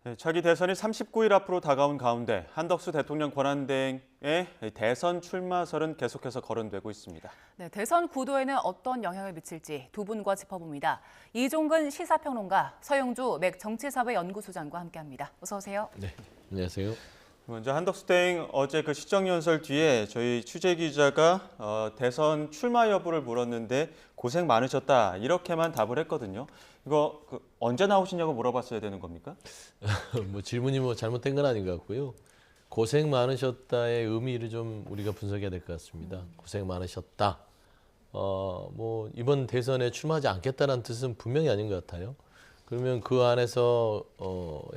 네, 차기 대선이 39일 앞으로 다가온 가운데 한덕수 대통령 권한대행의 대선 출마설은 계속해서 거론되고 있습니다. 네, 대선 구도에는 어떤 영향을 미칠지 두 분과 짚어봅니다. 이종근 시사평론가, 서영주 맥 정치사회연구소장과 함께합니다. 어서 오세요. 네, 안녕하세요. 먼저 한덕수 대행 어제 그 시정연설 뒤에 저희 취재 기자가 대선 출마 여부를 물었는데 고생 많으셨다 이렇게만 답을 했거든요. 이거 언제 나오시냐고 물어봤어야 되는 겁니까? 뭐 질문이 잘못된 건 아닌 것 같고요. 고생 많으셨다의 의미를 좀 우리가 분석해야 될 것 같습니다. 고생 많으셨다. 뭐 이번 대선에 출마하지 않겠다는 뜻은 분명히 아닌 것 같아요. 그러면 그 안에서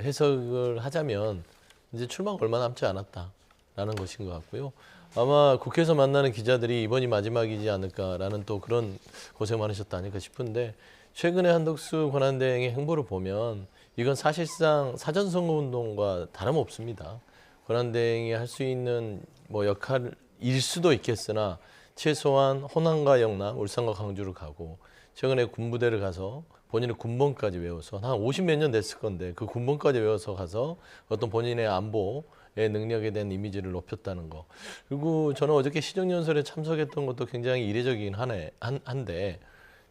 해석을 하자면 이제 출마가 얼마 남지 않았다라는 것인 것 같고요. 아마 국회에서 만나는 기자들이 이번이 마지막이지 않을까라는 또 그런 고생 많으셨다 아닐까 싶은데 최근에 한덕수 권한대행의 행보를 보면 이건 사실상 사전선거운동과 다름없습니다. 권한대행이 할 수 있는 뭐 역할일 수도 있겠으나 최소한 호남과 영남, 울산과 강주를 가고 최근에 군부대를 가서 본인의 군번까지 외워서 한 50몇 년 됐을 건데 그 군번까지 외워서 가서 어떤 본인의 안보의 능력에 대한 이미지를 높였다는 거. 그리고 저는 어저께 시정연설에 참석했던 것도 굉장히 이례적이긴 한데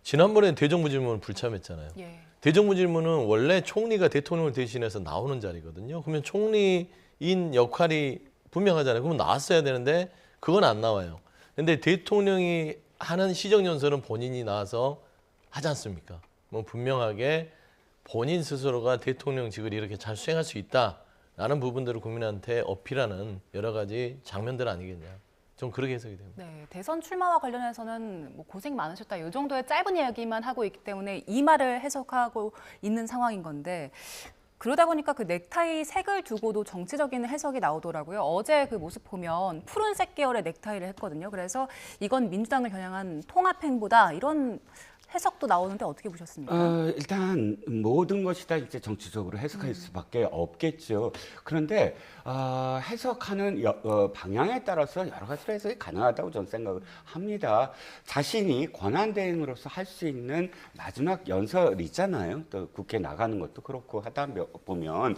지난번에 대정부질문을 불참했잖아요. 예. 대정부질문은 원래 총리가 대통령을 대신해서 나오는 자리거든요. 그러면 총리인 역할이 분명하잖아요. 그러면 나왔어야 되는데 그건 안 나와요. 근데 대통령이 하는 시정연설은 본인이 나와서 하지 않습니까? 뭐 분명하게 본인 스스로가 대통령직을 이렇게 잘 수행할 수 있다라는 부분들을 국민한테 어필하는 여러 가지 장면들 아니겠냐. 좀 그렇게 해석이 됩니다. 네, 대선 출마와 관련해서는 뭐 고생 많으셨다 이 정도의 짧은 이야기만 하고 있기 때문에 이 말을 해석하고 있는 상황인 건데 그러다 보니까 그 넥타이 색을 두고도 정치적인 해석이 나오더라고요. 어제 그 모습 보면 푸른색 계열의 넥타이를 했거든요. 그래서 이건 민주당을 겨냥한 통합 행보다 이런 해석도 나오는데 어떻게 보셨습니까? 일단 모든 것이 다 이제 정치적으로 해석할 수밖에 없겠죠. 그런데 해석하는 방향에 따라서 여러 가지로 해석이 가능하다고 저는 생각을 합니다. 자신이 권한대행으로서 할 수 있는 마지막 연설이잖아요. 또 국회 나가는 것도 그렇고 하다 보면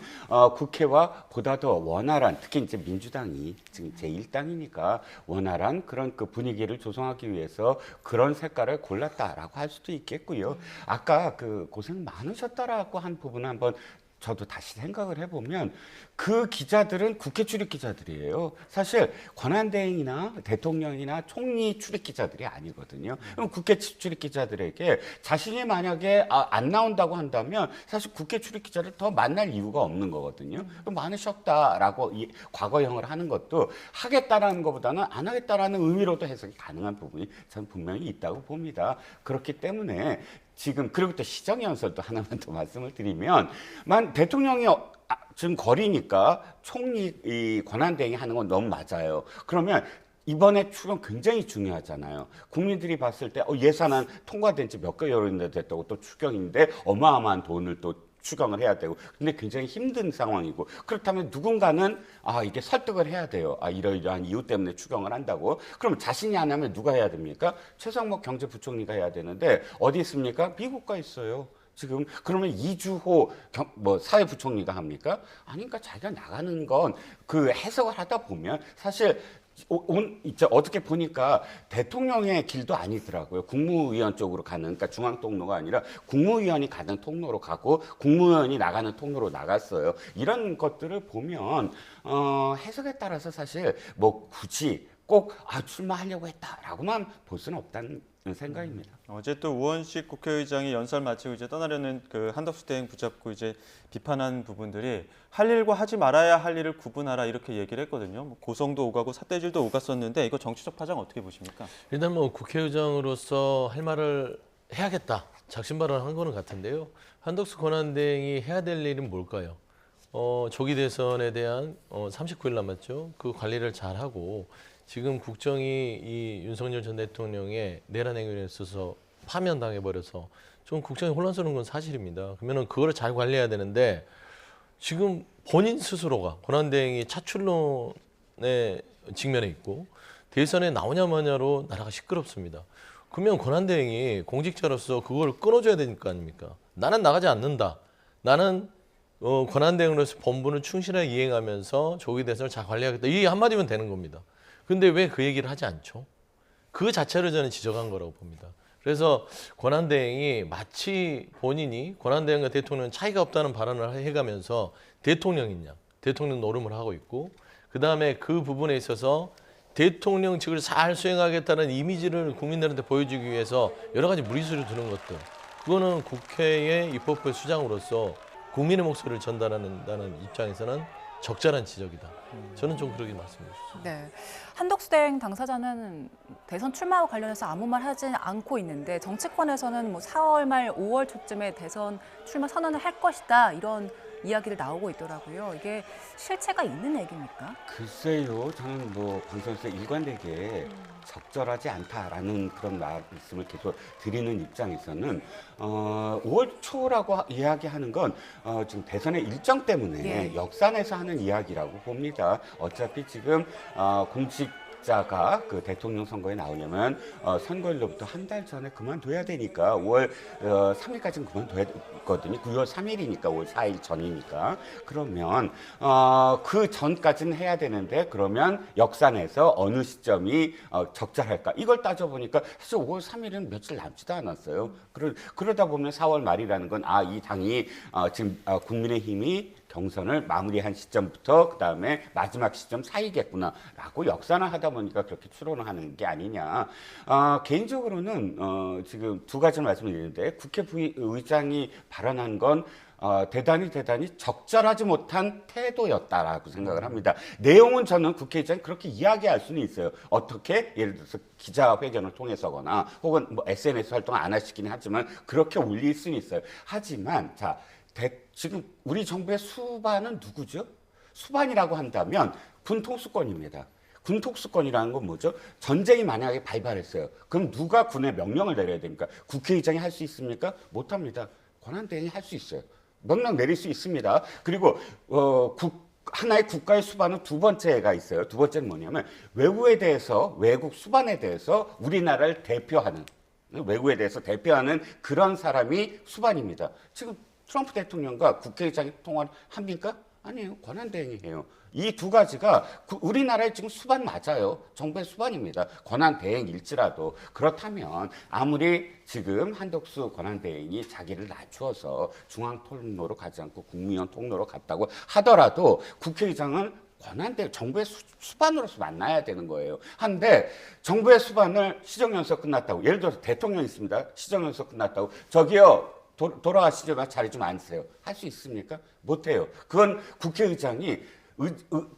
국회와 보다 더 원활한, 특히 이제 민주당이 지금 제1당이니까 원활한 그런 그 분위기를 조성하기 위해서 그런 색깔을 골랐다라고 할 수도 있겠고요. 아까 그 고생 많으셨다라고 한 부분을 한번 저도 다시 생각을 해보면 그 기자들은 국회 출입 기자들이에요. 사실 권한대행이나 대통령이나 총리 출입 기자들이 아니거든요. 그럼 국회 출입 기자들에게 자신이 만약에 안 나온다고 한다면 사실 국회 출입 기자를 더 만날 이유가 없는 거거든요. 그럼 많으셨다라고 과거형을 하는 것도 하겠다라는 것보다는 안 하겠다라는 의미로도 해석이 가능한 부분이 저는 분명히 있다고 봅니다. 그렇기 때문에 지금 그리고 또 시정연설도 하나만 더 말씀을 드리면 대통령이 지금 거리니까 총리 이 권한대행이 하는 건 너무 맞아요. 그러면 이번에 추경 굉장히 중요하잖아요. 국민들이 봤을 때 예산안 통과된 지 몇 개월인데 됐다고 또 추경인데 어마어마한 돈을 또 추경을 해야 되고 근데 굉장히 힘든 상황이고 그렇다면 누군가는 이게 설득을 해야 돼요. 이러이러한 이유 때문에 추경을 한다고. 그럼 자신이 안 하면 누가 해야 됩니까? 최상목 경제부총리가 해야 되는데 어디 있습니까? 미국 가 있어요. 지금 그러면 이주호 사회부총리가 합니까? 아니니까 자기가 나가는 건 그 해석을 하다 보면 사실 이제 어떻게 보니까 대통령의 길도 아니더라고요. 국무위원 쪽으로 가는, 그러니까 중앙 통로가 아니라 국무위원이 가는 통로로 가고 국무위원이 나가는 통로로 나갔어요. 이런 것들을 보면 해석에 따라서 사실 뭐 굳이 꼭 출마하려고 했다라고만 볼 수는 없다는 생각입니다. 어제 또 우원식 국회의장이 연설 마치고 이제 떠나려는 그 한덕수 대행 붙잡고 이제 비판한 부분들이 할 일과 하지 말아야 할 일을 구분하라 이렇게 얘기를 했거든요. 뭐 고성도 오가고 삿대질도 오갔었는데 이거 정치적 파장 어떻게 보십니까? 일단 뭐 국회의장으로서 할 말을 해야겠다 작심발언을 한 거는 같은데요. 한덕수 권한대행이 해야 될 일은 뭘까요? 조기 대선에 대한 39일 남았죠. 그 관리를 잘하고 지금 국정이 이 윤석열 전 대통령의 내란 행위에 있어서 파면당해버려서 좀 국정이 혼란스러운 건 사실입니다. 그러면 그거를 잘 관리해야 되는데 지금 본인 스스로가 권한대행이 차출론에 직면해 있고 대선에 나오냐 마냐로 나라가 시끄럽습니다. 그러면 권한대행이 공직자로서 그걸 끊어줘야 되니까 아닙니까? 나는 나가지 않는다. 나는 권한대행으로서 본분을 충실하게 이행하면서 조기 대선을 잘 관리하겠다. 이 한마디면 되는 겁니다. 근데 왜 그 얘기를 하지 않죠? 그 자체를 저는 지적한 거라고 봅니다. 그래서 권한대행이 마치 본인이 권한대행과 대통령은 차이가 없다는 발언을 해가면서 대통령이냐, 대통령 노름을 하고 있고, 그 다음에 그 부분에 있어서 대통령직을 잘 수행하겠다는 이미지를 국민들한테 보여주기 위해서 여러 가지 무리수를 두는 것들, 그거는 국회의 입법부의 수장으로서 국민의 목소리를 전달한다는 입장에서는 적절한 지적이다. 저는 좀 그렇게 말씀드리고 싶습니다. 네. 한덕수 대행 당사자는 대선 출마와 관련해서 아무 말 하지 않고 있는데 정치권에서는 뭐 4월 말 5월 초쯤에 대선 출마 선언을 할 것이다 이런 이야기를 나오고 있더라고요. 이게 실체가 있는 얘기입니까? 글쎄요, 저는 뭐 방송에서 일관되게 적절하지 않다라는 그런 말씀을 계속 드리는 입장에서는 5월 초라고 이야기하는 건 지금 대선의 일정 때문에 예. 역산해서 하는 이야기라고 봅니다. 어차피 지금 공직자가 그 대통령 선거에 나오려면 선거일로부터 한 달 전에 그만둬야 되니까 5월 3일까지는 그만둬야 되거든요. 9월 3일이니까 5월 4일 전이니까. 그러면 그 전까지는 해야 되는데 그러면 역산해서 어느 시점이 적절할까? 이걸 따져보니까 사실 5월 3일은 며칠 남지도 않았어요. 그러다 보면 4월 말이라는 건 이 당이 지금 국민의힘이 경선을 마무리한 시점부터 그 다음에 마지막 시점 사이겠구나라고 역산을 하다 보니까 그렇게 추론을 하는 게 아니냐. 개인적으로는 지금 두 가지 말씀을 드리는데 국회 부의장이 발언한 건 대단히 적절하지 못한 태도였다라고 생각을 합니다. 내용은 저는 국회의장이 그렇게 이야기할 수는 있어요. 어떻게? 예를 들어서 기자회견을 통해서거나 혹은 뭐 SNS 활동 안 하시긴 하지만 그렇게 올릴 수는 있어요. 하지만 지금 우리 정부의 수반은 누구죠? 수반이라고 한다면 군통수권입니다. 군통수권이라는 건 뭐죠? 전쟁이 만약에 발발했어요. 그럼 누가 군에 명령을 내려야 됩니까? 국회의장이 할 수 있습니까? 못합니다. 권한대행이 할 수 있어요. 명령 내릴 수 있습니다. 그리고 하나의 국가의 수반은 두 번째가 있어요. 두 번째는 뭐냐면 외국 수반에 대해서 우리나라를 대표하는, 외국에 대해서 대표하는 그런 사람이 수반입니다. 지금 트럼프 대통령과 국회의장이 통화를 합니까? 아니에요. 권한대행이 해요. 이 두 가지가 우리나라의 지금 수반 맞아요. 정부의 수반입니다. 권한대행일지라도. 그렇다면 아무리 지금 한덕수 권한대행이 자기를 낮추어서 중앙통로로 가지 않고 국무위원 통로로 갔다고 하더라도 국회의장은 정부의 수반으로서 만나야 되는 거예요. 한데 정부의 수반을 시정연설 끝났다고, 예를 들어서 대통령이 있습니다. 시정연설 끝났다고, 저기요 돌아가시지만 자리 좀 앉으세요. 할 수 있습니까? 못해요. 그건 국회의장이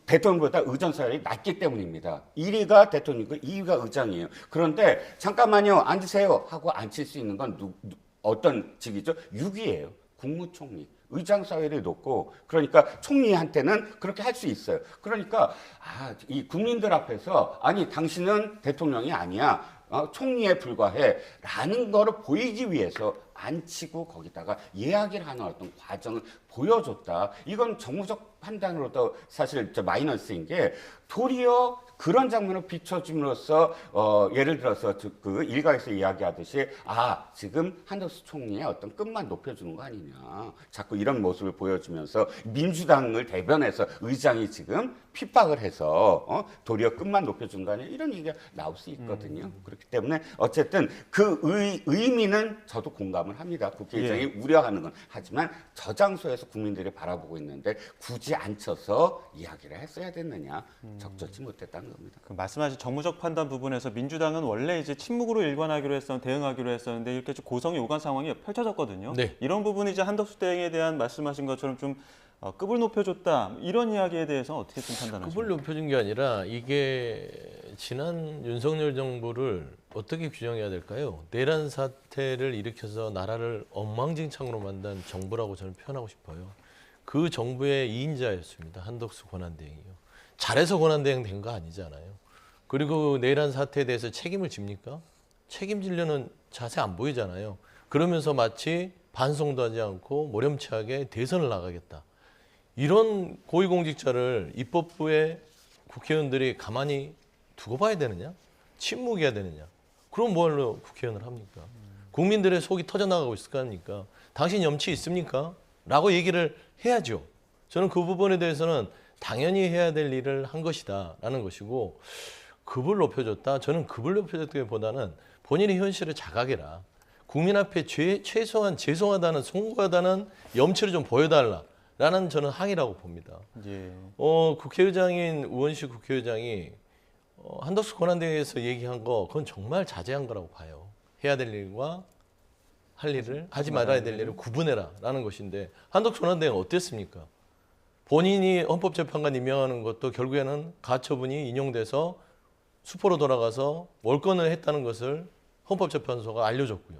대통령보다 의전사율이 낮기 때문입니다. 1위가 대통령이고 2위가 의장이에요. 그런데 잠깐만요, 앉으세요 하고 앉힐 수 있는 건 어떤 직이죠? 6위예요. 국무총리. 의장 사회를 놓고, 그러니까 총리한테는 그렇게 할 수 있어요. 그러니까 이 국민들 앞에서 아니 당신은 대통령이 아니야, 총리에 불과해 라는 거를 보이기 위해서 앉히고 거기다가 이야기를 하는 어떤 과정을 보여줬다. 이건 정무적 판단으로도 사실 마이너스인 게, 도리어 그런 장면을 비춰줌으로써 예를 들어서 그 일각에서 이야기하듯이 지금 한덕수 총리의 어떤 끝만 높여주는 거 아니냐, 자꾸 이런 모습을 보여주면서 민주당을 대변해서 의장이 지금 핍박을 해서 도리어 끝만 높여준 거 아니냐, 이런 얘기가 나올 수 있거든요. 그렇기 때문에 어쨌든 그 의미는 저도 공감을 합니다. 국회의장이 우려하는 건. 하지만 저 장소에서 국민들이 바라보고 있는데 굳이 앉혀서 이야기를 했어야 됐느냐, 적절치 못했다는 겁니다. 그 말씀하신 정무적 판단 부분에서 민주당은 원래 이제 침묵으로 대응하기로 했었는데 이렇게 좀 고성이 오간 상황이 펼쳐졌거든요. 네. 이런 부분이 이제 한덕수 대행에 대한 말씀하신 것처럼 좀 급을 높여줬다, 이런 이야기에 대해서 어떻게 좀 판단하십니까? 급을 높여준 게 아니라 이게 지난 윤석열 정부를 어떻게 규정해야 될까요? 내란 사태를 일으켜서 나라를 엉망진창으로 만든 정부라고 저는 표현하고 싶어요. 그 정부의 2인자였습니다. 한덕수 권한대행이요. 잘해서 권한대행 된 거 아니잖아요. 그리고 내란 사태에 대해서 책임을 집니까? 책임지려는 자세 안 보이잖아요. 그러면서 마치 반성도 하지 않고 모렴치하게 대선을 나가겠다. 이런 고위공직자를 입법부의 국회의원들이 가만히 두고 봐야 되느냐? 침묵해야 되느냐? 그럼 뭘로 국회의원을 합니까? 국민들의 속이 터져나가고 있을 거 아닙니까? 당신 염치 있습니까? 라고 얘기를 해야죠. 저는 그 부분에 대해서는 당연히 해야 될 일을 한 것이다 라는 것이고, 급을 높여줬다? 저는 급을 높여줬기보다는 본인의 현실을 자각해라. 국민 앞에 최소한 죄송하다는, 송구하다는 염치를 좀 보여달라 라는 저는 항의라고 봅니다. 예. 국회의장인 우원식 국회의장이 한덕수 권한대행에서 얘기한 거, 그건 정말 자제한 거라고 봐요. 해야 될 일과 할 일을, 하지 말아야 될 일을 구분해라 라는 것인데, 한덕수 권한대행 어땠습니까? 본인이 헌법재판관 임명하는 것도 결국에는 가처분이 인용돼서 수포로 돌아가서 월권을 했다는 것을 헌법재판소가 알려줬고요.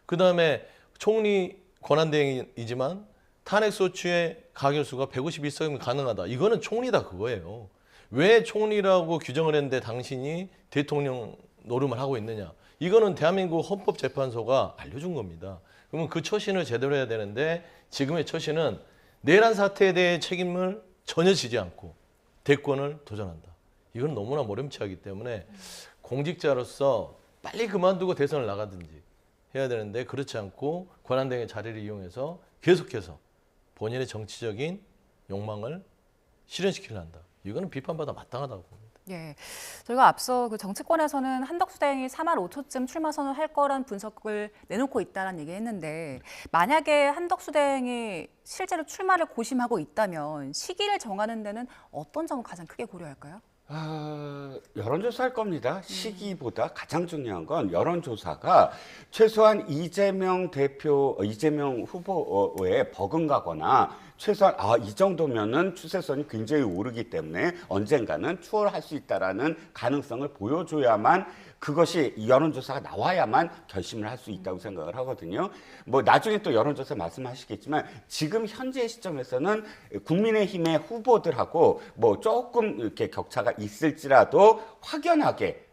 그 다음에 총리 권한대행이지만 탄핵소추의 가결수가 151석이면 가능하다. 이거는 총리다 그거예요. 왜 총리라고 규정을 했는데 당신이 대통령 노름을 하고 있느냐. 이거는 대한민국 헌법재판소가 알려준 겁니다. 그러면 그 처신을 제대로 해야 되는데, 지금의 처신은 내란 사태에 대해 책임을 전혀 지지 않고 대권을 도전한다. 이건 너무나 모렴치하기 때문에 공직자로서 빨리 그만두고 대선을 나가든지 해야 되는데, 그렇지 않고 권한대행의 자리를 이용해서 계속해서 본인의 정치적인 욕망을 실현시키려 한다. 이거는 비판받아 마땅하다고 봅니다. 예, 저희가 앞서 그 정치권에서는 한덕수 대행이 3월 5초쯤 출마 선언할 거란 분석을 내놓고 있다는 얘기했는데, 만약에 한덕수 대행이 실제로 출마를 고심하고 있다면 시기를 정하는 데는 어떤 점을 가장 크게 고려할까요? 여론조사할 겁니다. 시기보다 가장 중요한 건 여론조사가 최소한 이재명 후보에 버금가거나, 최소한 이 정도면은 추세선이 굉장히 오르기 때문에 언젠가는 추월할 수 있다라는 가능성을 보여줘야만, 그것이 여론조사가 나와야만 결심을 할 수 있다고 생각을 하거든요. 뭐 나중에 또 여론조사 말씀하시겠지만, 지금 현재 시점에서는 국민의힘의 후보들하고 뭐 조금 이렇게 격차가 있을지라도 확연하게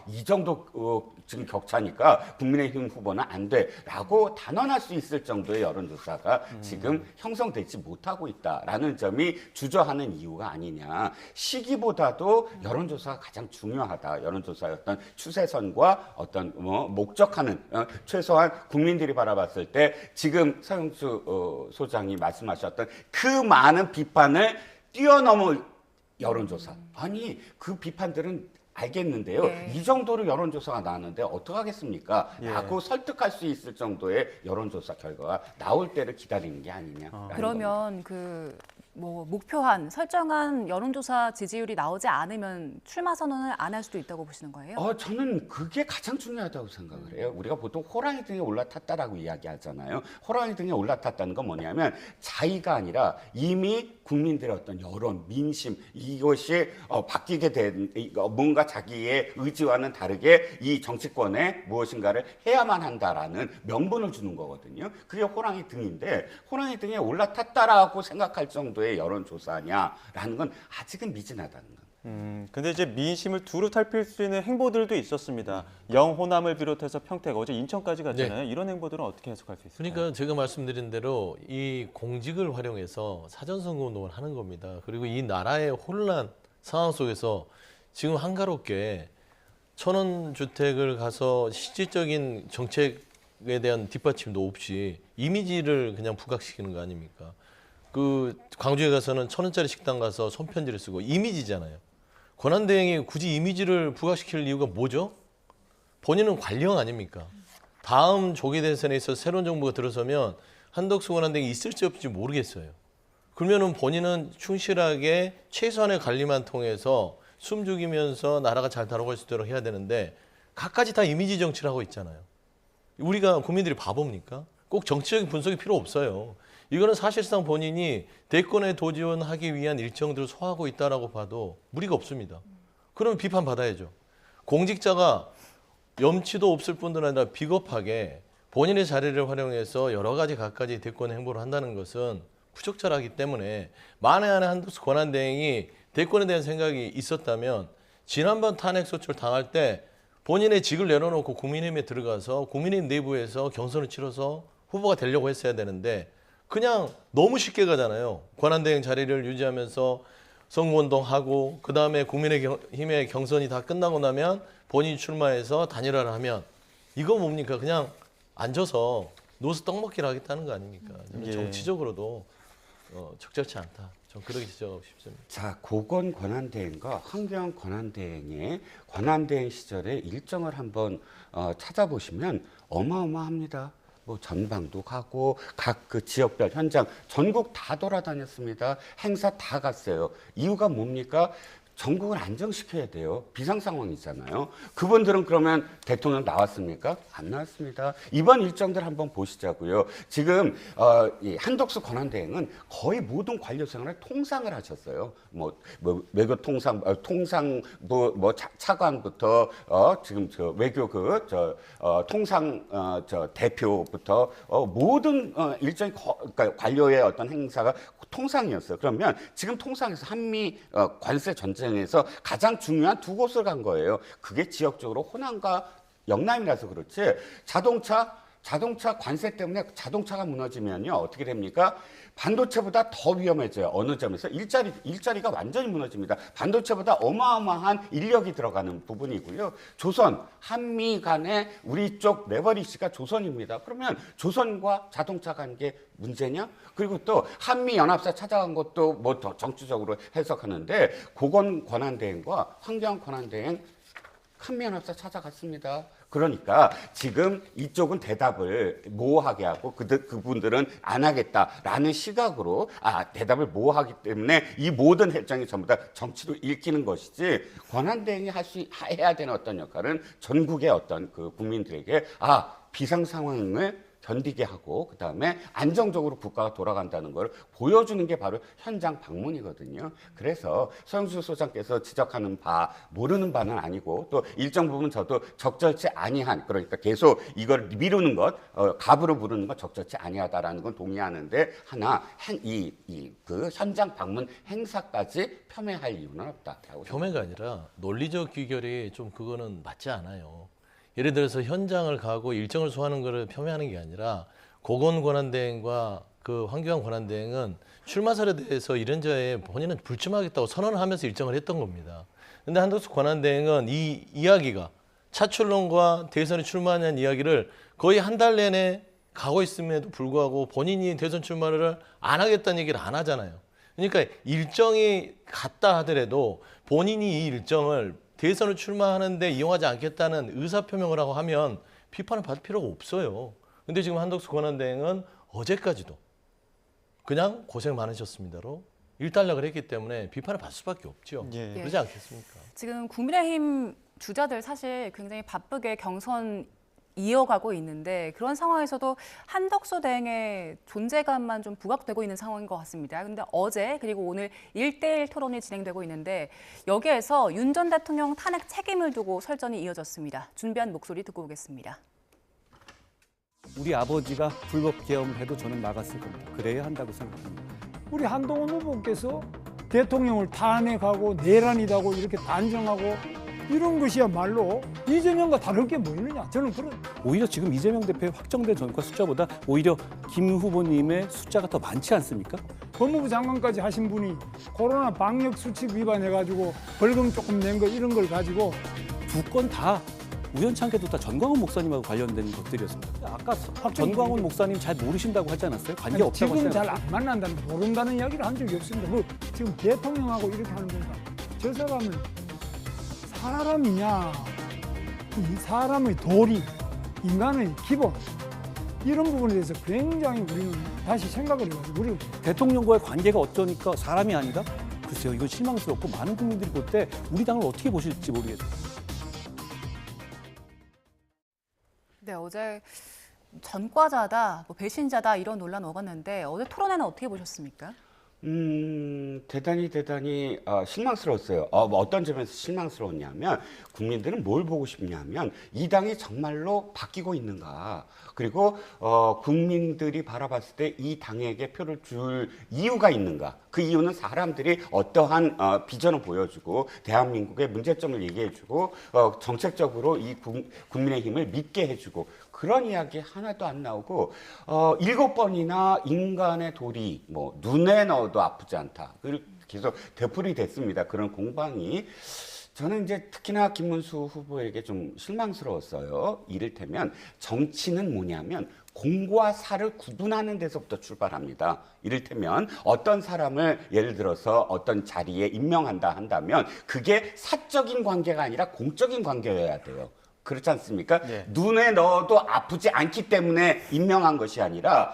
이 정도 지금 격차니까 국민의힘 후보는 안 돼라고 단언할 수 있을 정도의 여론조사가 지금 형성되지 못하고 있다라는 점이 주저하는 이유가 아니냐. 시기보다도 여론조사가 가장 중요하다. 여론조사의 어떤 추세선과 어떤 목적하는, 최소한 국민들이 바라봤을 때 지금 서영수 소장이 말씀하셨던 그 많은 비판을 뛰어넘을 여론조사. 아니, 그 비판들은 알겠는데요. 네. 이 정도로 여론조사가 나왔는데 어떡하겠습니까? 예. 라고 설득할 수 있을 정도의 여론조사 결과가 나올 때를 기다리는 게 아니냐. 그러면 뭐 목표한 설정한 여론조사 지지율이 나오지 않으면 출마 선언을 안 할 수도 있다고 보시는 거예요? 저는 그게 가장 중요하다고 생각을 해요. 우리가 보통 호랑이 등에 올라탔다라고 이야기하잖아요. 호랑이 등에 올라탔다는 건 뭐냐면 자의가 아니라 이미 국민들의 어떤 여론, 민심, 이것이 바뀌게 된, 뭔가 자기의 의지와는 다르게 이 정치권에 무엇인가를 해야만 한다라는 명분을 주는 거거든요. 그게 호랑이 등인데, 호랑이 등에 올라탔다라고 생각할 정도의 여론조사냐라는 건 아직은 미진하다는 거. 근데 이제 민심을 두루 탈필 수 있는 행보들도 있었습니다. 영호남을 비롯해서 평택, 어제 인천까지 갔잖아요. 이런 행보들은 어떻게 해석할 수 있을까요? 그러니까 제가 말씀드린 대로 이 공직을 활용해서 사전선거 운동을 하는 겁니다. 그리고 이 나라의 혼란 상황 속에서 지금 한가롭게 천원주택을 가서 실질적인 정책에 대한 뒷받침도 없이 이미지를 그냥 부각시키는 거 아닙니까? 그 광주에 가서는 1,000원짜리 식당 가서 손편지를 쓰고, 이미지잖아요. 권한대행이 굳이 이미지를 부각시킬 이유가 뭐죠? 본인은 관리형 아닙니까? 다음 조기 대선에 있어서 새로운 정부가 들어서면 한덕수 권한대행이 있을지 없을지 모르겠어요. 그러면은 본인은 충실하게 최소한의 관리만 통해서 숨죽이면서 나라가 잘 돌아갈 수 있도록 해야 되는데, 갖가지 다 이미지 정치를 하고 있잖아요. 우리가 국민들이 바보입니까? 꼭 정치적인 분석이 필요 없어요. 이거는 사실상 본인이 대권에 도전하기 위한 일정들을 소화하고 있다라고 봐도 무리가 없습니다. 그러면 비판받아야죠. 공직자가 염치도 없을 뿐들 아니라 비겁하게 본인의 자리를 활용해서 여러 가지 갖가지 대권 행보를 한다는 것은 부적절하기 때문에, 만에 하나 한덕수 권한대행이 대권에 대한 생각이 있었다면 지난번 탄핵소추를 당할 때 본인의 직을 내려놓고 국민의힘에 들어가서 국민의힘 내부에서 경선을 치러서 후보가 되려고 했어야 되는데, 그냥 너무 쉽게 가잖아요. 권한대행 자리를 유지하면서 선거운동하고, 그 다음에 국민의힘의 경선이 다 끝나고 나면 본인이 출마해서 단일화를 하면, 이거 뭡니까? 그냥 앉아서 노스 떡먹기를 하겠다는 거 아닙니까? 예. 정치적으로도 적절치 않다. 전 그렇게 지적하고 싶습니다. 자, 고건 권한대행과 환경 권한대행의 권한대행 시절의 일정을 한번 찾아보시면 어마어마합니다. 뭐 전방도 가고 각 그 지역별 현장 전국 다 돌아다녔습니다. 행사 다 갔어요. 이유가 뭡니까? 전국을 안정시켜야 돼요. 비상 상황이잖아요. 그분들은 그러면 대통령 나왔습니까? 안 나왔습니다. 이번 일정들 한번 보시자고요. 지금 이 한덕수 권한대행은 거의 모든 관료 생활을 통상을 하셨어요. 뭐 외교 통상부 차관부터 지금 저 외교 통상 대표부터 모든 일정이 그러니까 관료의 어떤 행사가 통상이었어요. 그러면 지금 통상에서 한미 관세 전쟁에서 가장 중요한 두 곳을 간 거예요. 그게 지역적으로 호남과 영남이라서 그렇지. 자동차 관세 때문에 자동차가 무너지면요 어떻게 됩니까? 반도체보다 더 위험해져요. 어느 점에서 일자리가 완전히 무너집니다. 반도체보다 어마어마한 인력이 들어가는 부분이고요. 조선, 한미 간에 우리 쪽 레버리지가 조선입니다. 그러면 조선과 자동차 관계 문제냐? 그리고 또 한미 연합사 찾아간 것도 뭐 더 정치적으로 해석하는데 고건 권한대행과 환경 권한대행 한미 연합사 찾아갔습니다. 그러니까 지금 이쪽은 대답을 모호하게 하고 그분들은 안 하겠다라는 시각으로 대답을 모호하기 때문에 이 모든 결정이 전부 다 정치로 읽히는 것이지 권한대행이 해야 되는 어떤 역할은 전국의 어떤 그 국민들에게 비상 상황을 견디게 하고 그다음에 안정적으로 국가가 돌아간다는 걸 보여주는 게 바로 현장 방문이거든요. 그래서 서영수 소장께서 지적하는 모르는 바는 아니고 또 일정 부분 저도 적절치 아니한 그러니까 계속 이걸 미루는 것 갑으로 부르는 것 적절치 아니하다라는 건 동의하는데 하나 그 현장 방문 행사까지 폄훼할 이유는 없다. 폄훼가 아니라 논리적 귀결이 좀 그거는 맞지 않아요. 예를 들어서 현장을 가고 일정을 소화하는 것을 폄훼하는 게 아니라 고건 권한대행과 그 환경 권한대행은 출마설에 대해서 이런저런 본인은 불출마하겠다고 선언을 하면서 일정을 했던 겁니다. 그런데 한덕수 권한대행은 이 이야기가 차출론과 대선에 출마하는 이야기를 거의 한 달 내내 가고 있음에도 불구하고 본인이 대선 출마를 안 하겠다는 얘기를 안 하잖아요. 그러니까 일정이 같다 하더라도 본인이 이 일정을 대선을 출마하는데 이용하지 않겠다는 의사표명을 하고 하면 비판을 받을 필요가 없어요. 근데 지금 한덕수 권한대행은 어제까지도 그냥 고생 많으셨습니다로 일단락을 했기 때문에 비판을 받을 수밖에 없죠. 예. 그러지 않겠습니까? 지금 국민의힘 주자들 사실 굉장히 바쁘게 경선 이어가고 있는데 그런 상황에서도 한덕수 대행의 존재감만 좀 부각되고 있는 상황인 것 같습니다. 그런데 어제 그리고 오늘 1대1 토론이 진행되고 있는데 여기에서 윤 전 대통령 탄핵 책임을 두고 설전이 이어졌습니다. 준비한 목소리 듣고 오겠습니다. 우리 아버지가 불법 계엄을 해도 저는 막았을 겁니다. 그래야 한다고 생각합니다. 우리 한동훈 후보께서 대통령을 탄핵하고 내란이다고 이렇게 단정하고 이런 것이야말로 이재명과 다를 게 뭐 있느냐. 저는 오히려 지금 이재명 대표의 확정된 전과 숫자보다 오히려 김 후보님의 숫자가 더 많지 않습니까? 법무부 장관까지 하신 분이 코로나 방역 수칙 위반해가지고 벌금 조금 낸 거 이런 걸 가지고 두 건 다 우연찮게도 다 전광훈 목사님하고 관련된 것들이었습니다. 아까 전광훈 목사님 잘 모르신다고 하지 않았어요? 관계 없다고 하지 않았어요? 지금 잘 안 만난다는 모른다는 이야기를 한 적이 없습니다. 뭐 지금 대통령하고 이렇게 하는 건가? 저 사람은 사람이냐, 이 사람의 도리, 인간의 기본 이런 부분에 대해서 굉장히 우리는 다시 생각을 해가지고 우리 대통령과의 관계가 어쩌니까 사람이 아니다? 글쎄요, 이건 실망스럽고 많은 국민들이 볼 때 우리 당을 어떻게 보실지 모르겠어요. 네, 어제 전과자다, 배신자다 이런 논란 오갔는데 어제 토론회는 어떻게 보셨습니까? 대단히 실망스러웠어요. 어떤 점에서 실망스러웠냐면 국민들은 뭘 보고 싶냐면 이 당이 정말로 바뀌고 있는가. 그리고 국민들이 바라봤을 때 이 당에게 표를 줄 이유가 있는가. 그 이유는 사람들이 어떠한 비전을 보여주고 대한민국의 문제점을 얘기해주고 정책적으로 이 국민의힘을 믿게 해주고 그런 이야기 하나도 안 나오고 7번이나 인간의 도리 눈에 넣어도 아프지 않다. 계속 되풀이 됐습니다. 그런 공방이. 저는 이제 특히나 김문수 후보에게 좀 실망스러웠어요. 이를테면 정치는 뭐냐면 공과 사를 구분하는 데서부터 출발합니다. 이를테면 어떤 사람을 예를 들어서 어떤 자리에 임명한다 한다면 그게 사적인 관계가 아니라 공적인 관계여야 돼요. 그렇지 않습니까? 네. 눈에 넣어도 아프지 않기 때문에 임명한 것이 아니라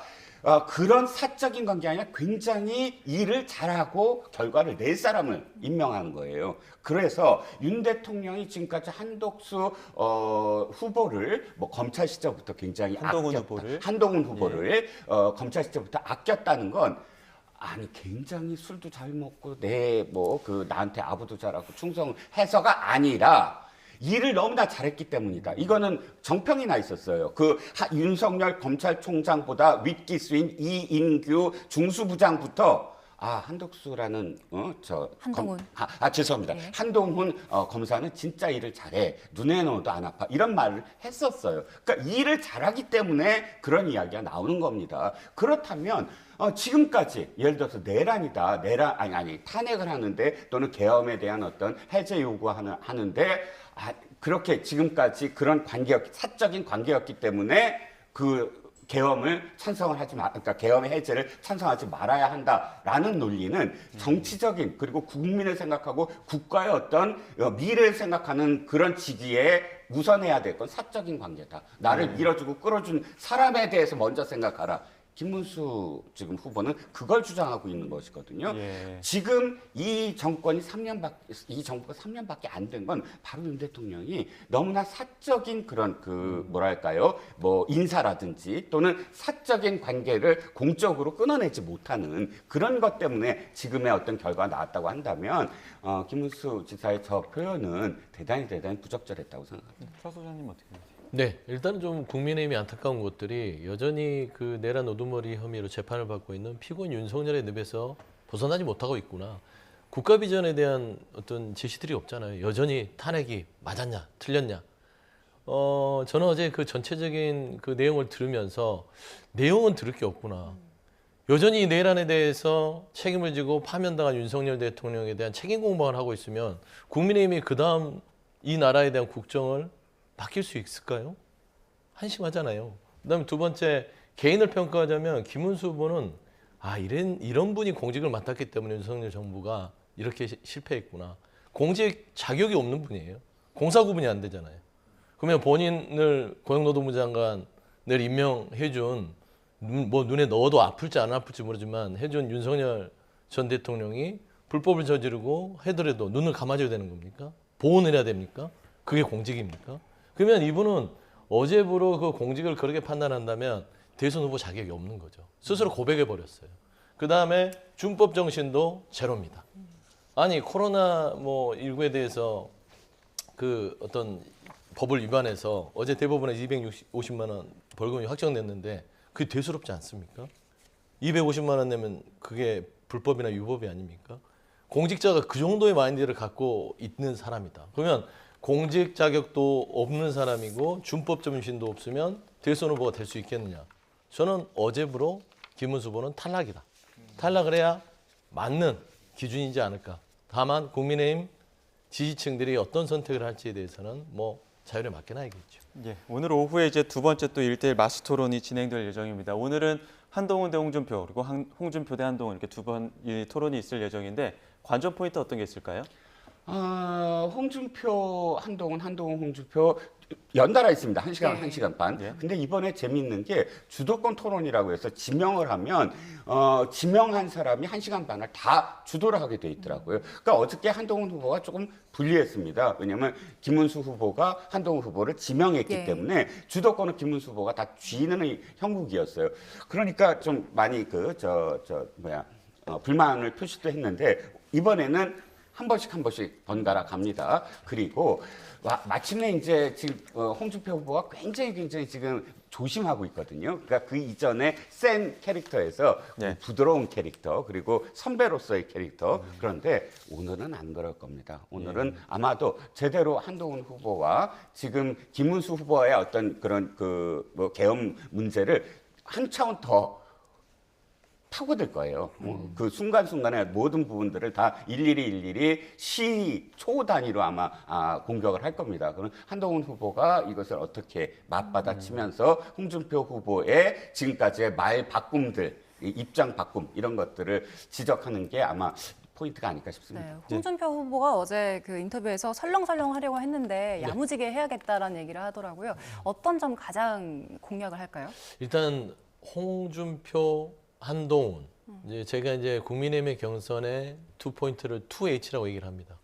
그런 사적인 관계 아니라 굉장히 일을 잘하고 결과를 낼 사람을 임명하는 거예요. 그래서 윤 대통령이 지금까지 한덕수 후보를 뭐 검찰 시절부터 굉장히 한동훈 후보를 검찰 시절부터 아꼈다는 건 아니 굉장히 술도 잘 먹고 나한테 아부도 잘하고 충성해서가 아니라 일을 너무나 잘했기 때문이다. 이거는 정평이 나 있었어요. 윤석열 검찰총장보다 윗기수인 이인규 중수부장부터 한덕수라는 한동훈. 죄송합니다. 네. 한동훈 검사는 진짜 일을 잘해. 눈에 넣어도 안 아파. 이런 말을 했었어요. 그러니까 일을 잘하기 때문에 그런 이야기가 나오는 겁니다. 그렇다면 지금까지 예를 들어서 탄핵을 하는데 또는 계엄에 대한 어떤 해제 요구하는데 그렇게 지금까지 그런 사적인 관계였기 때문에 계엄을 그러니까 계엄의 해제를 찬성하지 말아야 한다라는 논리는 정치적인 그리고 국민을 생각하고 국가의 어떤 미래를 생각하는 그런 직위에 우선해야 될 건 사적인 관계다. 나를 밀어주고 끌어준 사람에 대해서 먼저 생각하라. 김문수 지금 후보는 그걸 주장하고 있는 것이거든요. 예. 지금 이 정부가 3년밖에 안 된 건 바로 윤 대통령이 너무나 사적인 그런 인사라든지 또는 사적인 관계를 공적으로 끊어내지 못하는 그런 것 때문에 지금의 어떤 결과가 나왔다고 한다면 김문수 지사의 저 표현은 대단히 부적절했다고 생각합니다. 차 소장님 어떻게 보세요? 네, 일단 좀 국민의힘이 안타까운 것들이 여전히 내란 우두머리 혐의로 재판을 받고 있는 피고인 윤석열의 늪에서 벗어나지 못하고 있구나. 국가 비전에 대한 어떤 제시들이 없잖아요. 여전히 탄핵이 맞았냐, 틀렸냐. 저는 어제 전체적인 내용을 들으면서 내용은 들을 게 없구나. 여전히 내란에 대해서 책임을 지고 파면당한 윤석열 대통령에 대한 책임 공방을 하고 있으면 국민의힘이 그다음 이 나라에 대한 국정을 바뀔 수 있을까요? 한심하잖아요. 그다음에 두 번째, 개인을 평가하자면 김문수 후보는 이런 분이 공직을 맡았기 때문에 윤석열 정부가 이렇게 실패했구나. 공직 자격이 없는 분이에요. 공사 구분이 안 되잖아요. 그러면 본인을 고용노동부 장관을 임명해준 눈에 넣어도 아플지 안 아플지 모르지만 해준 윤석열 전 대통령이 불법을 저지르고 해더라도 눈을 감아줘야 되는 겁니까? 보호를 해야 됩니까? 그게 공직입니까? 그러면 이분은 어제부로 공직을 그렇게 판단한다면 대선 후보 자격이 없는 거죠. 스스로 고백해버렸어요. 그 다음에 준법 정신도 제로입니다. 아니 코로나19에 대해서 어떤 법을 위반해서 어제 대법원에 250만 원 벌금이 확정됐는데 그게 대수롭지 않습니까? 250만 원 내면 그게 불법이나 유법이 아닙니까? 공직자가 그 정도의 마인드를 갖고 있는 사람이다. 그러면 공직 자격도 없는 사람이고 준법 정신도 없으면 대선 후보가 될 수 있겠느냐? 저는 어제부로 김문수 후보는 탈락이다. 탈락을 해야 맞는 기준이지 않을까. 다만 국민의힘 지지층들이 어떤 선택을 할지에 대해서는 자율에 맡겨놔야겠죠. 예, 오늘 오후에 이제 두 번째 또 1대1 마스 토론이 진행될 예정입니다. 오늘은 한동훈 대 홍준표 그리고 홍준표 대 한동훈 이렇게 두 번 토론이 있을 예정인데 관전 포인트 어떤 게 있을까요? 홍준표, 한동훈, 홍준표 연달아 있습니다. 1시간, 1시간 반. 네. 근데 이번에 재미있는 게 주도권 토론이라고 해서 지명을 하면 지명한 사람이 1시간 반을 다 주도를 하게 돼 있더라고요. 그러니까 어저께 한동훈 후보가 조금 불리했습니다. 왜냐하면 김문수 후보가 한동훈 후보를 지명했기 때문에 주도권은 김문수 후보가 다 쥐는 형국이었어요. 그러니까 좀 많이 불만을 표시도 했는데 이번에는 한 번씩 번갈아 갑니다. 그리고 마침내 이제 지금 홍준표 후보가 굉장히 지금 조심하고 있거든요. 그러니까 그 이전에 센 캐릭터에서 부드러운 캐릭터 그리고 선배로서의 캐릭터 그런데 오늘은 안 그럴 겁니다. 오늘은 아마도 제대로 한동훈 후보와 지금 김문수 후보의 어떤 그런 계엄 문제를 한 차원 더 파고들 거예요. 그 순간순간에 모든 부분들을 다 일일이 초 단위로 아마 공격을 할 겁니다. 그럼 한동훈 후보가 이것을 어떻게 맞받아치면서 홍준표 후보의 지금까지의 말 바꿈들, 입장 바꿈 이런 것들을 지적하는 게 아마 포인트가 아닐까 싶습니다. 네, 홍준표 후보가 어제 그 인터뷰에서 설렁설렁 하려고 했는데 야무지게 해야겠다라는 얘기를 하더라고요. 어떤 점 가장 공략을 할까요? 일단 홍준표, 한동훈. 이제 제가 이제 국민의힘의 경선에 2포인트를 2H라고 얘기를 합니다.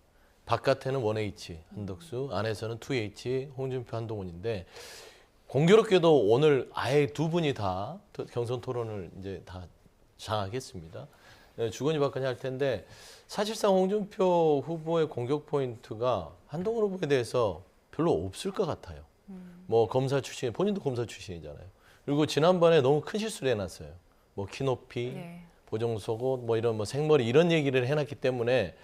바깥에는 1H 한덕수, 안에서는 2H 홍준표, 한동훈인데 공교롭게도 오늘 아예 두 분이 다 경선 토론을 이제 다 장악했습니다. 주거니 받거니 할 텐데 사실상 홍준표 후보의 공격 포인트가 한동훈 후보에 대해서 별로 없을 것 같아요. 뭐 검사 출신, 본인도 검사 출신이잖아요. 그리고 지난번에 너무 큰 실수를 해놨어요. 뭐 키높이, 네. 보정속옷, 뭐 이런 뭐 생머리 이런 얘기를 해놨기 때문에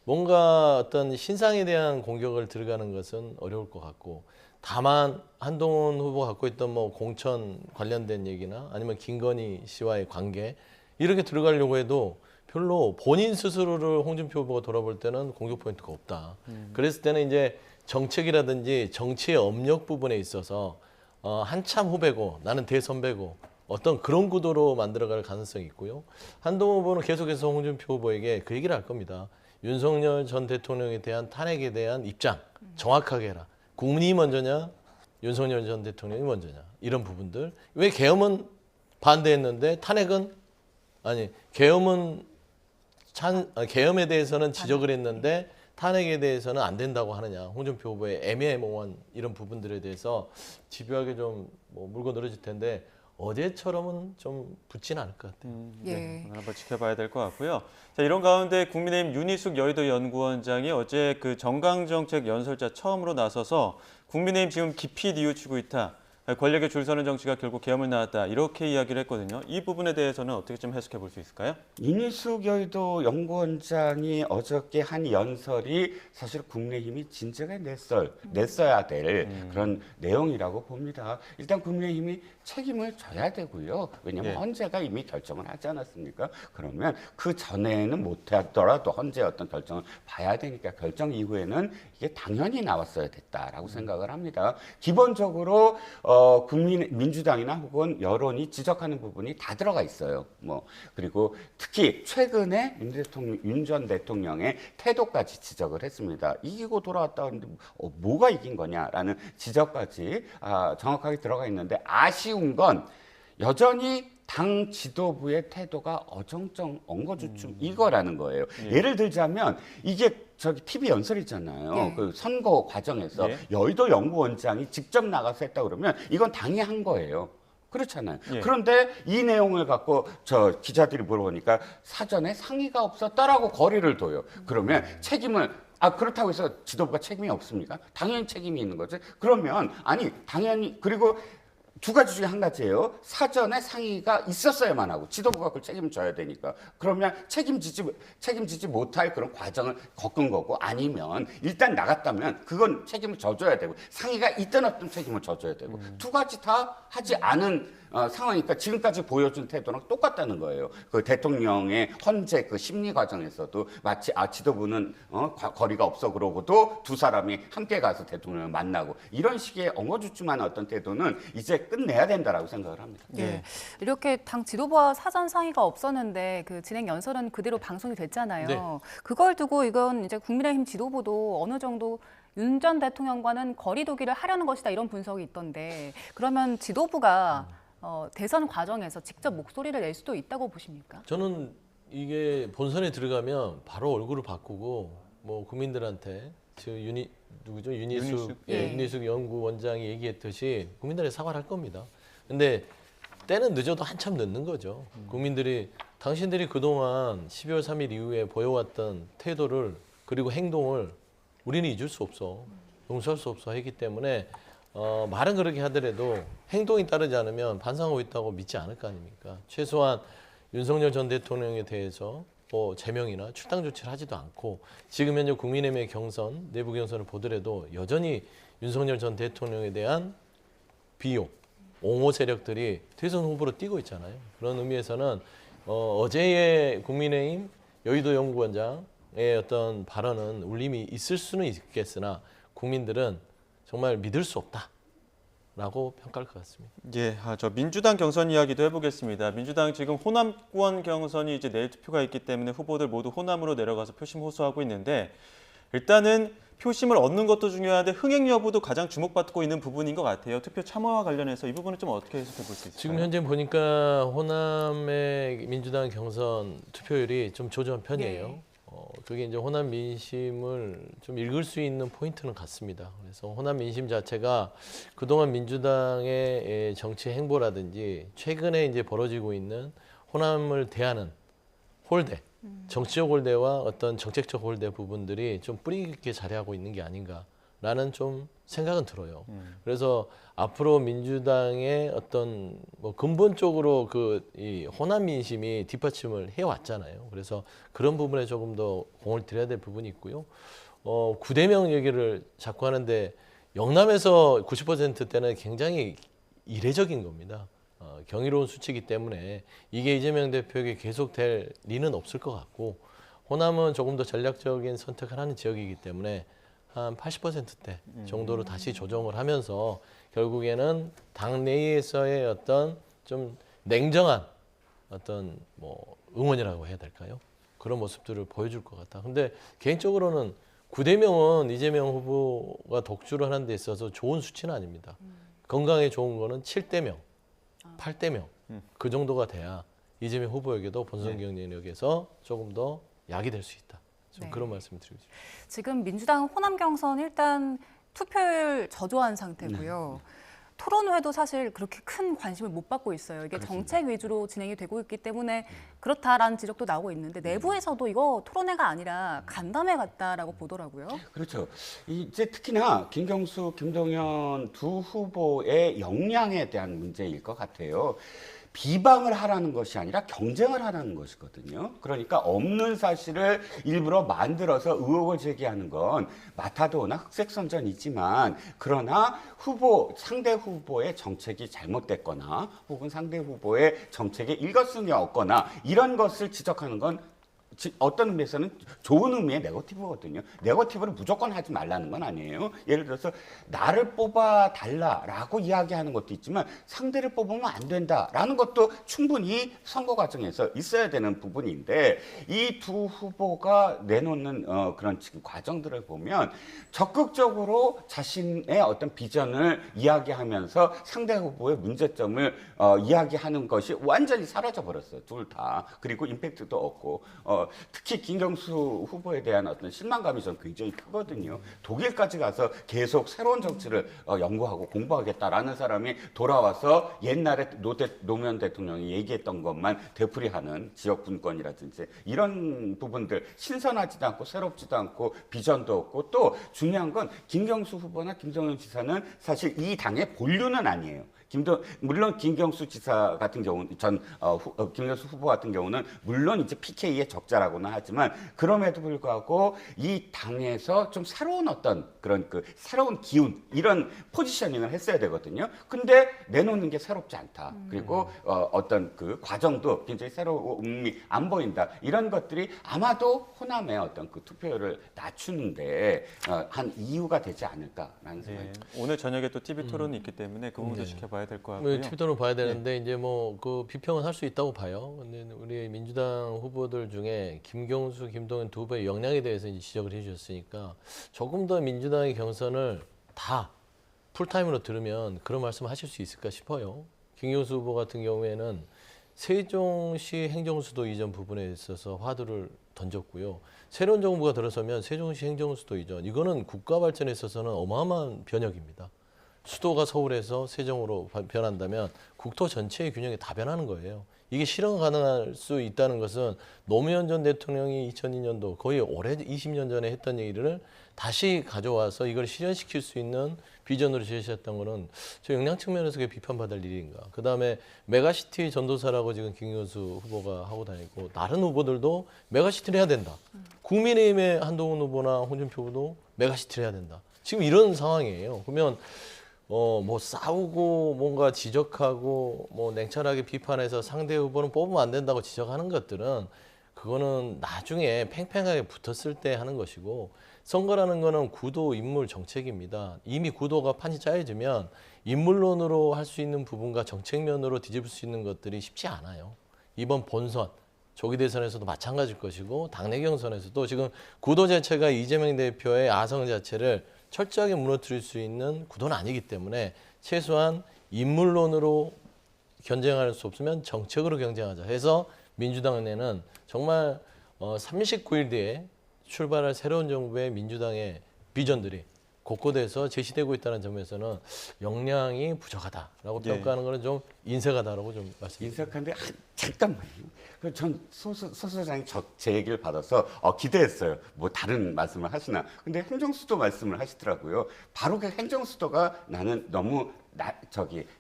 뭔가 어떤 신상에 대한 공격을 들어가는 것은 어려울 것 같고, 다만 한동훈 후보가 갖고 있던 뭐 공천 관련된 얘기나 아니면 김건희 씨와의 관계 이렇게 들어가려고 해도 별로 본인 스스로를 홍준표 후보가 돌아볼 때는 공격 포인트가 없다. 그랬을 때는 이제 정책이라든지 정치의 업력 부분에 있어서 한참 후배고 나는 대선배고 어떤 그런 구도로 만들어갈 가능성이 있고요. 한동훈 후보는 계속해서 홍준표 후보에게 그 얘기를 할 겁니다. 윤석열 전 대통령에 대한 탄핵에 대한 입장 정확하게 해라. 국민이 먼저냐 윤석열 전 대통령이 먼저냐 이런 부분들. 왜 계엄은 반대했는데 탄핵은 아니 계엄은 계엄에 대해서는 지적을 했는데 탄핵에 대해서는 안 된다고 하느냐. 홍준표 후보의 애매모호한 이런 부분들에 대해서 집요하게 좀 뭐 물고 늘어질 텐데 어제처럼은 좀 붙진 않을 것 같아요. 예. 오늘 한번 지켜봐야 될 것 같고요. 자, 이런 가운데 국민의힘 윤희숙 여의도 연구원장이 어제 그 정강정책 연설자 처음으로 나서서 국민의힘 지금 깊이 뉘우치고 있다. 권력에 줄 서는 정치가 결국 계엄을 낳았다. 이렇게 이야기를 했거든요. 이 부분에 대해서는 어떻게 좀 해석해 볼 수 있을까요? 윤희숙 여의도 연구원장이 어저께 한 연설이 사실 국민의힘이 진작에 냈어야 될 그런 내용이라고 봅니다. 일단 국민의힘이 책임을 져야 되고요. 왜냐하면 예. 헌재가 이미 결정을 하지 않았습니까? 그러면 그 전에는 못하더라도 헌재 어떤 결정을 봐야 되니까 결정 이후에는 이게 당연히 나왔어야 됐다라고 생각을 합니다. 기본적으로 민주당이나 혹은 여론이 지적하는 부분이 다 들어가 있어요. 뭐 그리고 특히 최근에 윤 전 대통령의 태도까지 지적을 했습니다. 이기고 돌아왔다 하는데 뭐가 이긴 거냐라는 지적까지 정확하게 들어가 있는데 아쉬운 건 여전히 당 지도부의 태도가 어정쩡 엉거주춤 이거라는 거예요. 예를 들자면 이게 저기 TV 연설이잖아요. 예. 그 선거 과정에서 예. 여의도 연구원장이 직접 나가서 했다 그러면 이건 당이 한 거예요. 그렇잖아요. 예. 그런데 이 내용을 갖고 저 기자들이 물어보니까 사전에 상의가 없었다라고 거리를 둬요. 그러면 책임을 그렇다고 해서 지도부가 책임이 없습니까? 당연히 책임이 있는 거죠. 그러면 아니 당연히 그리고 두 가지 중에 한 가지예요. 사전에 상의가 있었어야만 하고 지도부가 그걸 책임을 져야 되니까. 그러면 책임지지 못할 그런 과정을 겪은 거고 아니면 일단 나갔다면 그건 책임을 져줘야 되고 상의가 있든 없든 책임을 져줘야 되고 두 가지 다 하지 않은 상황이니까 지금까지 보여준 태도랑 똑같다는 거예요. 그 대통령의 헌재 그 심리 과정에서도 마치 지도부는 거리가 없어 그러고도 두 사람이 함께 가서 대통령을 만나고 이런 식의 엉거주춤한 어떤 태도는 이제 끝내야 된다라고 생각을 합니다. 예. 이렇게 당 지도부와 사전 상의가 없었는데 그 진행 연설은 그대로 방송이 됐잖아요. 네. 그걸 두고 이건 이제 국민의힘 지도부도 어느 정도 윤 전 대통령과는 거리두기를 하려는 것이다 이런 분석이 있던데 그러면 지도부가 대선 과정에서 직접 목소리를 낼 수도 있다고 보십니까? 저는 이게 본선에 들어가면 바로 얼굴을 바꾸고 뭐 국민들한테 누구죠? 윤희숙 예. 윤희숙 연구원장이 얘기했듯이 국민들에게 사과를 할 겁니다. 근데 때는 늦어도 한참 늦는 거죠. 국민들이 당신들이 그동안 12월 3일 이후에 보여왔던 태도를 그리고 행동을 우리는 잊을 수 없어. 용서할 수 없어 했기 때문에 말은 그렇게 하더라도 행동이 따르지 않으면 반성하고 있다고 믿지 않을 거 아닙니까? 최소한 윤석열 전 대통령에 대해서 뭐 제명이나 출당 조치를 하지도 않고 지금 현재 국민의힘의 경선, 내부 경선을 보더라도 여전히 윤석열 전 대통령에 대한 비용, 옹호 세력들이 대선 후보로 뛰고 있잖아요. 그런 의미에서는 어제의 국민의힘 여의도 연구원장의 어떤 발언은 울림이 있을 수는 있겠으나 국민들은 정말 믿을 수 없다라고 평가할 것 같습니다. 예, 저 민주당 경선 이야기도 해보겠습니다. 민주당 지금 호남권 경선이 이제 내일 투표가 있기 때문에 후보들 모두 호남으로 내려가서 표심 호소하고 있는데 일단은 표심을 얻는 것도 중요한데 흥행 여부도 가장 주목받고 있는 부분인 것 같아요. 투표 참여와 관련해서 이 부분은 좀 어떻게 해석해 볼 수 있을까요? 지금 현재 보니까 호남의 민주당 경선 투표율이 좀 조정한 편이에요. 네. 그게 이제 호남 민심을 좀 읽을 수 있는 포인트는 같습니다. 그래서 호남 민심 자체가 그동안 민주당의 정치 행보라든지 최근에 이제 벌어지고 있는 호남을 대하는 홀대, 정치적 홀대와 어떤 정책적 홀대 부분들이 좀 뿌리 깊게 자리하고 있는 게 아닌가라는 좀 생각은 들어요. 그래서 앞으로 민주당의 어떤 뭐 근본적으로 이 호남 민심이 뒷받침을 해왔잖아요. 그래서 그런 부분에 조금 더 공을 들여야 될 부분이 있고요. 9대명 얘기를 자꾸 하는데 영남에서 90%대는 굉장히 이례적인 겁니다. 경이로운 수치이기 때문에 이게 이재명 대표에게 계속될 리는 없을 것 같고 호남은 조금 더 전략적인 선택을 하는 지역이기 때문에 한 80%대 정도로 다시 조정을 하면서 결국에는 당내에서의 어떤 좀 냉정한 어떤 뭐 응원이라고 해야 될까요? 그런 모습들을 보여줄 것 같다. 근데 개인적으로는 9대명은 이재명 후보가 독주를 하는 데 있어서 좋은 수치는 아닙니다. 건강에 좋은 거는 7대명, 8대명 그 정도가 돼야 이재명 후보에게도 본선 경쟁력에서 조금 더 약이 될 수 있다. 좀 네. 그런 말씀을 드리고 싶습니다. 지금 민주당 호남 경선 일단 투표율 저조한 상태고요. 토론회도 사실 그렇게 큰 관심을 못 받고 있어요. 이게 정책 위주로 진행이 되고 있기 때문에 그렇다라는 지적도 나오고 있는데 내부에서도 이거 토론회가 아니라 간담회 같다라고 보더라고요. 그렇죠. 이제 특히나 김경수, 김동연 두 후보의 역량에 대한 문제일 것 같아요. 비방을 하라는 것이 아니라 경쟁을 하라는 것이거든요. 그러니까 없는 사실을 일부러 만들어서 의혹을 제기하는 건 마타도나 흑색선전이지만 그러나 상대 후보의 정책이 잘못됐거나 혹은 상대 후보의 정책에 일관성이 없거나 이런 것을 지적하는 건 어떤 의미에서는 좋은 의미의 네거티브거든요. 네거티브를 무조건 하지 말라는 건 아니에요. 예를 들어서 나를 뽑아달라라고 이야기하는 것도 있지만 상대를 뽑으면 안 된다라는 것도 충분히 선거 과정에서 있어야 되는 부분인데 이 두 후보가 내놓는 그런 지금 과정들을 보면 적극적으로 자신의 어떤 비전을 이야기하면서 상대 후보의 문제점을 이야기하는 것이 완전히 사라져 버렸어요. 둘 다. 그리고 임팩트도 없고 특히 김경수 후보에 대한 어떤 실망감이 전 굉장히 크거든요. 독일까지 가서 계속 새로운 정치를 연구하고 공부하겠다라는 사람이 돌아와서 옛날에 노무현 대통령이 얘기했던 것만 되풀이하는 지역 분권이라든지 이런 부분들 신선하지도 않고 새롭지도 않고 비전도 없고 또 중요한 건 김경수 후보나 김정은 지사는 사실 이 당의 본류는 아니에요. 물론 김경수 지사 같은 경우는 김경수 후보 같은 경우는 물론 이제 PK의 적자라고는 하지만 그럼에도 불구하고 이 당에서 좀 새로운 어떤 그런 새로운 기운 이런 포지셔닝을 했어야 되거든요. 근데 내놓는 게 새롭지 않다. 그리고 어떤 그 과정도 굉장히 새로움이 안 보인다. 이런 것들이 아마도 호남의 어떤 그 투표율을 낮추는데 한 이유가 되지 않을까라는 생각이 듭니다. 오늘 저녁에 또 TV 토론이 있기 때문에 그 부분도 지켜봐야 될 것 같고요. TV토론 봐야 되는데 이제 뭐 그 비평은 할 수 있다고 봐요. 근데 우리 민주당 후보들 중에 김경수, 김동연 두 후보의 역량에 대해서 이제 지적을 해주셨으니까 조금 더 민주당의 경선을 다 풀타임으로 들으면 그런 말씀을 하실 수 있을까 싶어요. 김경수 후보 같은 경우에는 세종시 행정수도 이전 부분에 있어서 화두를 던졌고요. 새로운 정부가 들어서면 세종시 행정수도 이전 이거는 국가 발전에 있어서는 어마어마한 변혁입니다. 수도가 서울에서 세종으로 변한다면 국토 전체의 균형이 다 변하는 거예요. 이게 실현 가능할 수 있다는 것은 노무현 전 대통령이 2002년도 거의 오래 20년 전에 했던 얘기를 다시 가져와서 이걸 실현시킬 수 있는 비전으로 제시했던 거는 저 역량 측면에서 그게 비판받을 일인가. 그다음에 메가시티 전도사라고 지금 김경수 후보가 하고 다니고 다른 후보들도 메가시티를 해야 된다. 국민의힘의 한동훈 후보나 홍준표 후보도 메가시티를 해야 된다. 지금 이런 상황이에요. 그러면 뭐 싸우고 뭔가 지적하고 뭐 냉철하게 비판해서 상대 후보는 뽑으면 안 된다고 지적하는 것들은 그거는 나중에 팽팽하게 붙었을 때 하는 것이고 선거라는 거는 구도, 인물, 정책입니다. 이미 구도가 판이 짜여지면 인물론으로 할 수 있는 부분과 정책면으로 뒤집을 수 있는 것들이 쉽지 않아요. 이번 본선, 조기 대선에서도 마찬가지일 것이고 당내 경선에서도 지금 구도 자체가 이재명 대표의 아성 자체를 철저하게 무너뜨릴 수 있는 구도는 아니기 때문에 최소한 인물론으로 경쟁할 수 없으면 정책으로 경쟁하자 해서 민주당 내는 정말 39일 뒤에 출발할 새로운 정부의 민주당의 비전들이 곳곳에서 제시되고 있다는 점에서는 역량이 부족하다라고 예. 평가하는 것은 좀 인색하다라고 좀 말씀드립니다. 인색한데 잠깐만요. 전 소소장이 제 얘기를 받아서 기대했어요. 뭐 다른 말씀을 하시나. 근데 행정수도 말씀을 하시더라고요. 바로 그 행정수도가 나는 너무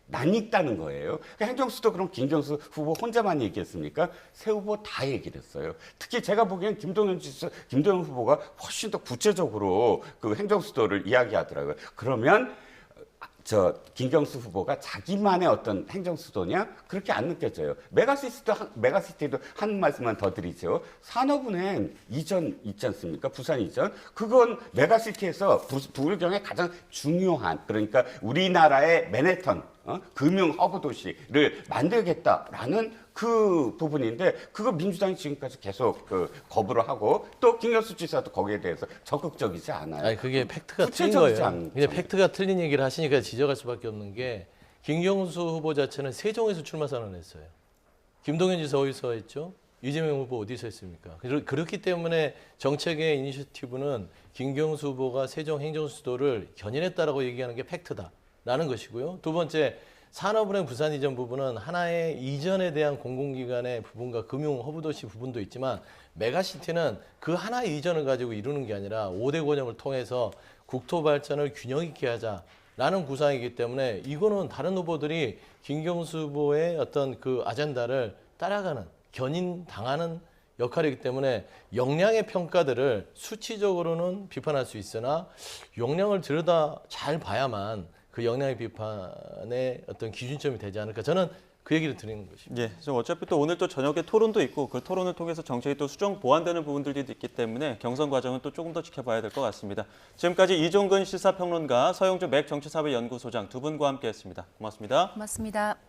낯익다는 거예요. 그 행정수도 그럼 김경수 후보 혼자만 얘기했습니까? 세 후보 다 얘기를 했어요. 특히 제가 보기엔 김동연 후보가 훨씬 더 구체적으로 그 행정수도를 이야기하더라고요. 그러면 김경수 후보가 자기만의 어떤 행정수도냐? 그렇게 안 느껴져요. 메가시티도 한 말씀만 더 드리죠. 산업은행 이전 있지 않습니까? 부산 이전. 그건 메가시티에서 부울경의 가장 중요한, 그러니까 우리나라의 맨해튼, 금융 허브 도시를 만들겠다라는 그 부분인데 그거 민주당이 지금까지 계속 거부를 하고 또 김경수 지사도 거기에 대해서 적극적이지 않아요. 아니 그게 팩트가 틀린 구체적이지 거예요. 않죠. 근데 팩트가 틀린 얘기를 하시니까 지적할 수밖에 없는 게 김경수 후보 자체는 세종에서 출마 선언했어요. 김동연 지사 어디서 했죠? 이재명 후보 어디서 했습니까? 그렇기 때문에 정책의 이니셔티브는 김경수 후보가 세종 행정수도를 견인했다라고 얘기하는 게 팩트다라는 것이고요. 두 번째, 산업은행 부산 이전 부분은 하나의 이전에 대한 공공기관의 부분과 금융 허브도시 부분도 있지만 메가시티는 그 하나의 이전을 가지고 이루는 게 아니라 5대 권역을 통해서 국토 발전을 균형 있게 하자라는 구상이기 때문에 이거는 다른 후보들이 김경수 후보의 어떤 그 아젠다를 따라가는 견인당하는 역할이기 때문에 역량의 평가들을 수치적으로는 비판할 수 있으나 역량을 들여다 잘 봐야만 그 역량의 비판의 어떤 기준점이 되지 않을까 저는 그 얘기를 드리는 것입니다. 예, 좀 어차피 또 오늘 또 저녁에 토론도 있고 그 토론을 통해서 정책이 또 수정 보완되는 부분들이 있기 때문에 경선 과정은 또 조금 더 지켜봐야 될 것 같습니다. 지금까지 이종근 시사평론가, 서영주 맥정치사회연구소장 두 분과 함께했습니다. 고맙습니다. 고맙습니다.